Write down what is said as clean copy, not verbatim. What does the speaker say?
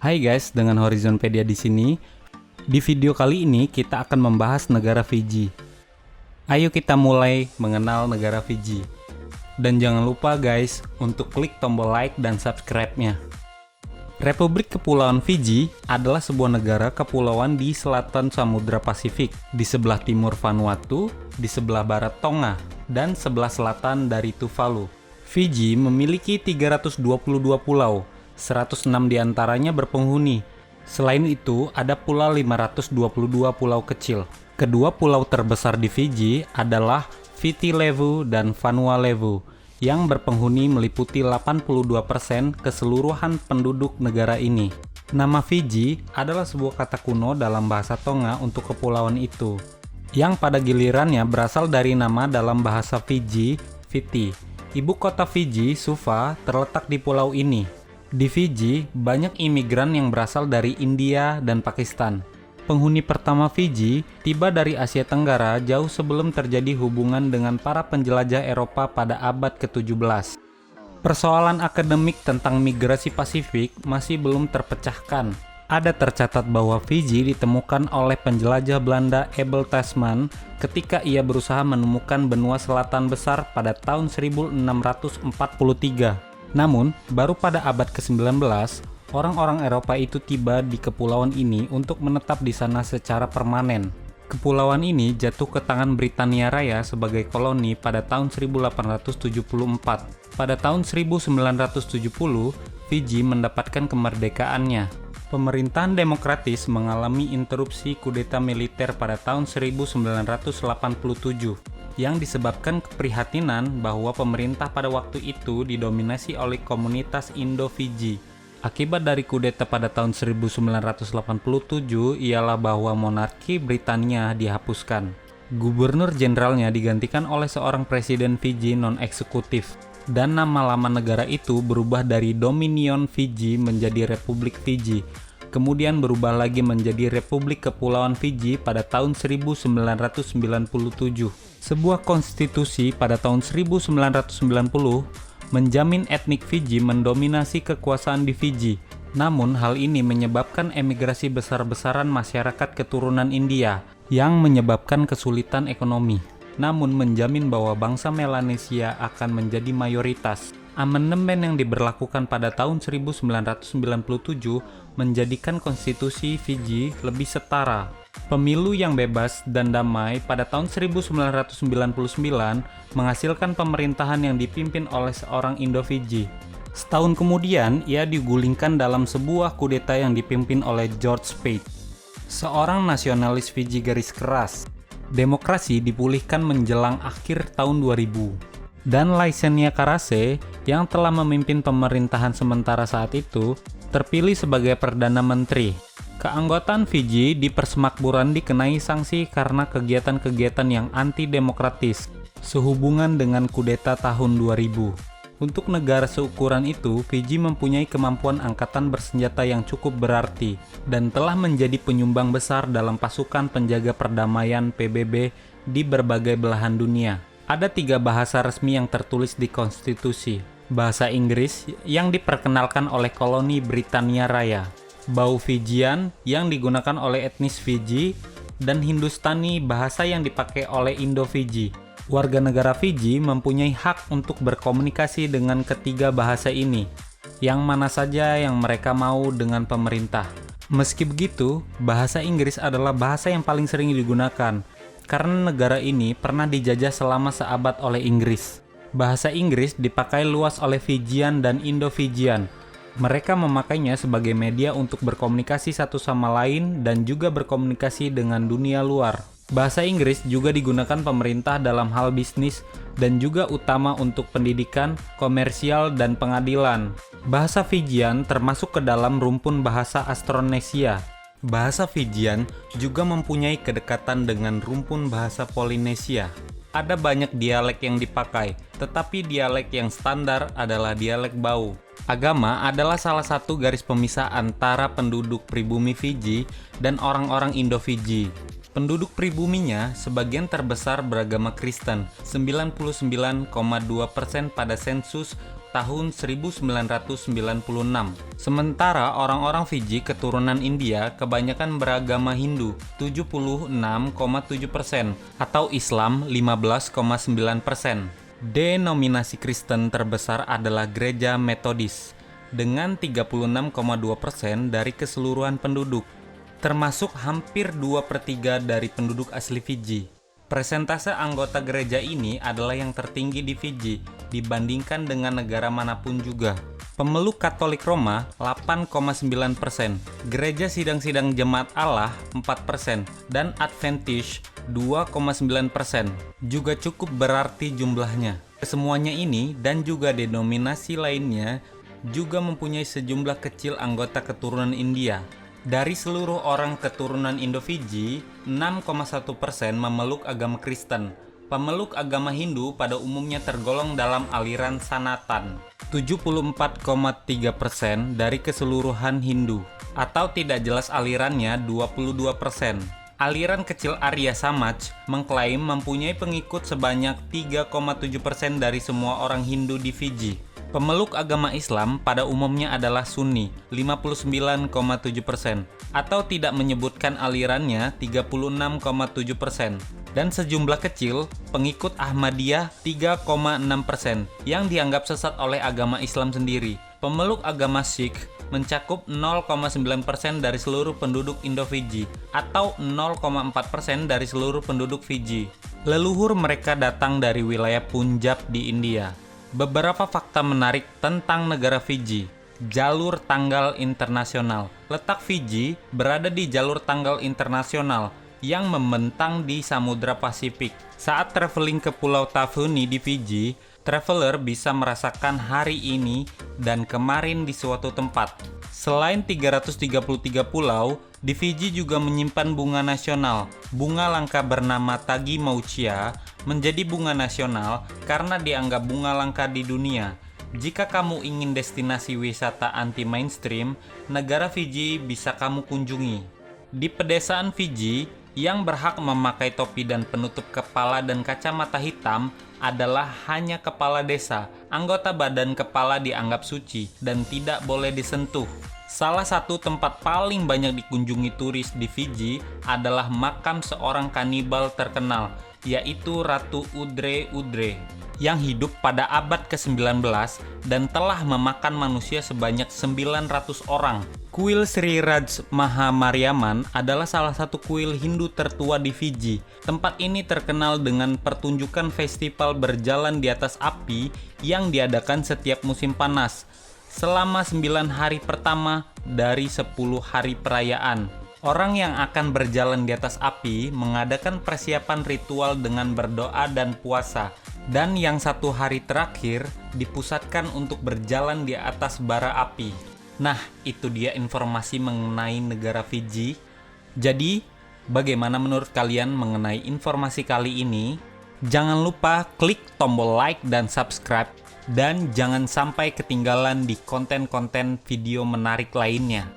Hai guys, dengan Horizonpedia di sini. Di video kali ini kita akan membahas negara Fiji. Ayo kita mulai mengenal negara Fiji. Dan jangan lupa guys untuk klik tombol like dan subscribe-nya. Republik Kepulauan Fiji adalah sebuah negara kepulauan di selatan Samudra Pasifik, di sebelah timur Vanuatu, di sebelah barat Tonga, dan sebelah selatan dari Tuvalu. Fiji memiliki 322 pulau, 106 diantaranya berpenghuni. Selain itu, ada pula 522 pulau kecil. Kedua pulau terbesar di Fiji adalah Viti Levu dan Vanua Levu, yang berpenghuni meliputi 82% keseluruhan penduduk negara ini. Nama Fiji adalah sebuah kata kuno dalam bahasa Tonga untuk kepulauan itu, yang pada gilirannya berasal dari nama dalam bahasa Fiji, Viti. Ibu kota Fiji, Suva, terletak di pulau ini. Di Fiji, banyak imigran yang berasal dari India dan Pakistan. Penghuni pertama Fiji tiba dari Asia Tenggara jauh sebelum terjadi hubungan dengan para penjelajah Eropa pada abad ke-17. Persoalan akademik tentang migrasi Pasifik masih belum terpecahkan. Ada tercatat bahwa Fiji ditemukan oleh penjelajah Belanda Abel Tasman ketika ia berusaha menemukan benua selatan besar pada tahun 1643. Namun, baru pada abad ke-19, orang-orang Eropa itu tiba di kepulauan ini untuk menetap di sana secara permanen. Kepulauan ini jatuh ke tangan Britania Raya sebagai koloni pada tahun 1874. Pada tahun 1970, Fiji mendapatkan kemerdekaannya. Pemerintahan demokratis mengalami interupsi kudeta militer pada tahun 1987 yang disebabkan keprihatinan bahwa pemerintah pada waktu itu didominasi oleh komunitas Indo-Fiji. Akibat dari kudeta pada tahun 1987 ialah bahwa monarki Britania dihapuskan. Gubernur jenderalnya digantikan oleh seorang presiden Fiji non-eksekutif, dan nama lama negara itu berubah dari Dominion Fiji menjadi Republik Fiji, kemudian berubah lagi menjadi Republik Kepulauan Fiji pada tahun 1997. Sebuah konstitusi pada tahun 1990 menjamin etnik Fiji mendominasi kekuasaan di Fiji. Namun hal ini menyebabkan emigrasi besar-besaran masyarakat keturunan India yang menyebabkan kesulitan ekonomi. Namun menjamin bahwa bangsa Melanesia akan menjadi mayoritas. Amandemen yang diberlakukan pada tahun 1997 menjadikan konstitusi Fiji lebih setara. Pemilu yang bebas dan damai pada tahun 1999 menghasilkan pemerintahan yang dipimpin oleh seorang Indo-Fiji. Setahun kemudian, ia digulingkan dalam sebuah kudeta yang dipimpin oleh George Speight, seorang nasionalis Fiji garis keras. Demokrasi dipulihkan menjelang akhir tahun 2000. Dan Laisenia Qarase yang telah memimpin pemerintahan sementara saat itu terpilih sebagai Perdana Menteri. Keanggotaan Fiji di persemakmuran dikenai sanksi karena kegiatan-kegiatan yang anti-demokratis sehubungan dengan kudeta tahun 2000. Untuk negara seukuran itu, Fiji mempunyai kemampuan angkatan bersenjata yang cukup berarti dan telah menjadi penyumbang besar dalam pasukan penjaga perdamaian PBB di berbagai belahan dunia. Ada 3 bahasa resmi yang tertulis di konstitusi. Bahasa Inggris yang diperkenalkan oleh koloni Britania Raya, Bau Fijian yang digunakan oleh etnis Fiji, dan Hindustani, bahasa yang dipakai oleh Indo-Fiji. Warga negara Fiji mempunyai hak untuk berkomunikasi dengan ketiga bahasa ini, yang mana saja yang mereka mau dengan pemerintah. Meski begitu, bahasa Inggris adalah bahasa yang paling sering digunakan, karena negara ini pernah dijajah selama seabad oleh Inggris. Bahasa Inggris dipakai luas oleh Fijian dan Indo-Fijian. Mereka memakainya sebagai media untuk berkomunikasi satu sama lain dan juga berkomunikasi dengan dunia luar. Bahasa Inggris juga digunakan pemerintah dalam hal bisnis dan juga utama untuk pendidikan, komersial, dan pengadilan. Bahasa Fijian termasuk ke dalam rumpun bahasa Austronesia. Bahasa Fijian juga mempunyai kedekatan dengan rumpun bahasa Polinesia. Ada banyak dialek yang dipakai, tetapi dialek yang standar adalah dialek Bau. Agama adalah salah satu garis pemisah antara penduduk pribumi Fiji dan orang-orang Indo-Fiji. Penduduk pribuminya sebagian terbesar beragama Kristen, 99,2% pada sensus tahun 1996. Sementara orang-orang Fiji keturunan India kebanyakan beragama Hindu 76,7% atau Islam 15,9%. Denominasi Kristen terbesar adalah Gereja Metodis dengan 36,2% dari keseluruhan penduduk, termasuk hampir 2/3 dari penduduk asli Fiji. Persentase anggota gereja ini adalah yang tertinggi di Fiji dibandingkan dengan negara manapun juga. Pemeluk Katolik Roma 8,9%, Gereja Sidang-Sidang Jemaat Allah 4%, dan Adventist 2,9%. Juga cukup berarti jumlahnya. Kesemuanya ini dan juga denominasi lainnya juga mempunyai sejumlah kecil anggota keturunan India. Dari seluruh orang keturunan Indo-Fiji, 6,1% memeluk agama Kristen. Pemeluk agama Hindu pada umumnya tergolong dalam aliran Sanatan. 74,3% dari keseluruhan Hindu, atau tidak jelas alirannya 22%. Aliran kecil Arya Samaj mengklaim mempunyai pengikut sebanyak 3,7% dari semua orang Hindu di Fiji. Pemeluk agama Islam pada umumnya adalah Sunni, 59,7%, atau tidak menyebutkan alirannya 36,7%, dan sejumlah kecil pengikut Ahmadiyah 3,6% yang dianggap sesat oleh agama Islam sendiri. Pemeluk agama Sikh mencakup 0,9% dari seluruh penduduk Indo-Fiji atau 0,4% dari seluruh penduduk Fiji. Leluhur mereka datang dari wilayah Punjab di India. Beberapa fakta menarik tentang negara Fiji. Jalur tanggal internasional. Letak Fiji berada di jalur tanggal internasional yang membentang di Samudra Pasifik. Saat traveling ke Pulau Tafuni di Fiji, traveler bisa merasakan hari ini dan kemarin di suatu tempat. Selain 333 pulau, di Fiji juga menyimpan bunga nasional. Bunga langka bernama Tagi Mauchia menjadi bunga nasional karena dianggap bunga langka di dunia. Jika kamu ingin destinasi wisata anti-mainstream, negara Fiji bisa kamu kunjungi. Di pedesaan Fiji, yang berhak memakai topi dan penutup kepala dan kacamata hitam adalah hanya kepala desa. Anggota badan kepala dianggap suci dan tidak boleh disentuh. Salah satu tempat paling banyak dikunjungi turis di Fiji adalah makam seorang kanibal terkenal, yaitu Ratu Udre Udre, yang hidup pada abad ke-19 dan telah memakan manusia sebanyak 900 orang. Kuil Sri Raj Mahamariaman adalah salah satu kuil Hindu tertua di Fiji. Tempat ini terkenal dengan pertunjukan festival berjalan di atas api yang diadakan setiap musim panas, selama 9 hari pertama dari 10 hari perayaan. Orang yang akan berjalan di atas api mengadakan persiapan ritual dengan berdoa dan puasa, dan yang 1 hari terakhir dipusatkan untuk berjalan di atas bara api. Nah, itu dia informasi mengenai negara Fiji. Jadi, bagaimana menurut kalian mengenai informasi kali ini? Jangan lupa klik tombol like dan subscribe, dan jangan sampai ketinggalan di konten-konten video menarik lainnya.